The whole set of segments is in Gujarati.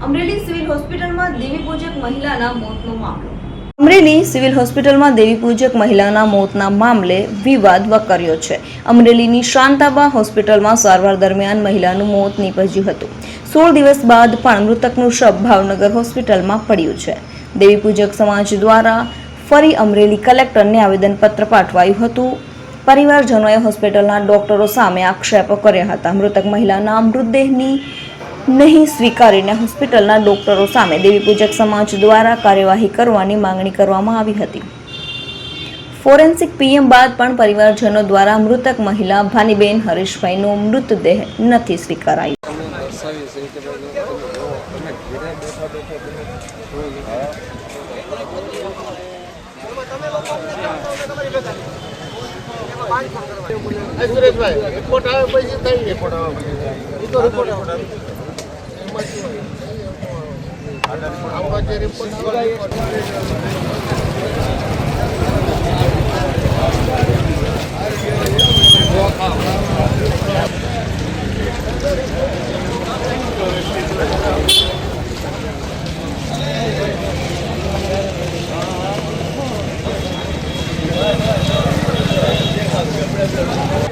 અમરેલી સિવિલ હોસ્પિટલમાં દેવી પૂજક મહિલાના મોતનો મામલો. અમરેલી સિવિલ હોસ્પિટલમાં દેવી પૂજક મહિલાના મોતના મામલે વિવાદ વકર્યો છે. અમરેલીની શાંતાબા હોસ્પિટલમાં સારવાર દરમિયાન મહિલાનું મોત નીપજ્યું હતું. 16 દિવસ બાદ પણ મૃતકનું શવ ભાવનગર હોસ્પિટલમાં પડ્યું છે. દેવી પૂજક સમાજ દ્વારા ફરી અમરેલી કલેક્ટરને આવેદનપત્ર પાઠવાયું હતું. પરિવારજનોએ હોસ્પિટલના ડોક્ટરો સામે આક્ષેપો કર્યા હતા. મૃતક મહિલાના મૃતદેહની નહીં સ્વીકારીને હોસ્પિટલના ડોક્ટરો સામે દેવી પૂજક સમાજ દ્વારા કાર્યવાહી કરવાની માંગણી કરવામાં આવી હતી. ફોરેન્સિક પીએમ બાદ પણ પરિવારજનો દ્વારા મૃતક મહિલા ભાનીબેન હરીશભાઈનો મૃતદેહ નથી સ્વીકારાયો. સુરેશભાઈ રિપોર્ટ આવે પછી થઈ રિપોર્ટ આવે પછી તો રિપોર્ટ આવે આપણો જે રિપોર્ટ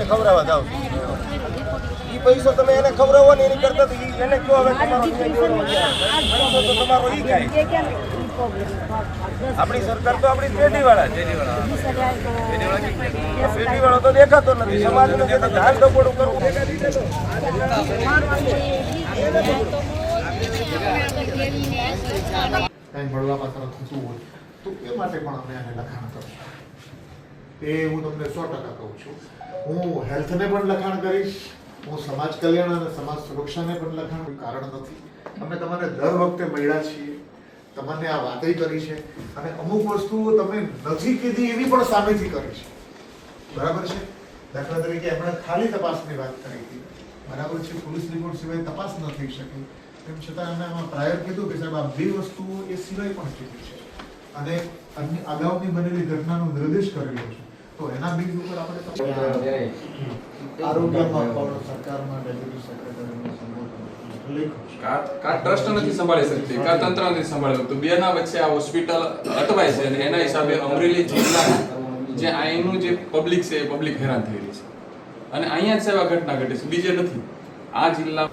ખવડાવવા જાવ એ પૈસો તમે એને ખવડાવો ને એની કરતા તો એને કહો હવે તમારો પૈસો તો તમારો ઈ ખાય. આપણી સરકાર તો આપણી પેઢીવાળા પેઢીવાળો તો દેખાતો નથી. સમાજનું જે ધ્યાન દપોડું કરવું કાંઈ મળવા પાત્ર થતું હોય તો એ માટે પણ અમે આને લખાણ કરશું. એ હું તમને 100% કહું છું. હું હેલ્થને પણ લખાણ કરીશ, હું સમાજ કલ્યાણ અને સમાજ સુરક્ષાને પણ લખાણ. કોઈ કારણ નથી. અમે તમારે દર વખતે મળ્યા છીએ, તમને આ વાતય કરી છે અને અમુક વસ્તુઓ તમે નથી કીધી એવી પણ સામેથી કરી છે. બરાબર છે? દાખલા તરીકે એમણે ખાલી તપાસની વાત કરી હતી. બરાબર છે? પોલીસ રિપોર્ટ સિવાય તપાસ ન થઈ શકે. તેમ છતાં અમે આમાં પ્રાયર કીધું કે સાહેબ આ બે વસ્તુઓ એ સિવાય પણ કીધી છે અને અગાઉની બનેલી ઘટનાનો નિર્દેશ કરેલો છે. તો એના બીજ ઉપર આપણે આરોગ્યમાં પણ સરકારમાં ડેપ્યુટી સેક્રેટરીનો ટ્રસ્ટ નથી સંભાળી શકતી, કા તંત્ર નથી સંભાળી શકતું. બેના વચ્ચે આ હોસ્પિટલ અટવાય છે અને એના હિસાબે અમરેલી જિલ્લાના જે અહીંનું જે પબ્લિક છે એ પબ્લિક હેરાન થઈ રહી છે અને અહીંયા જ સેવા ઘટના ઘટી છે, બીજે નથી. આ જિલ્લા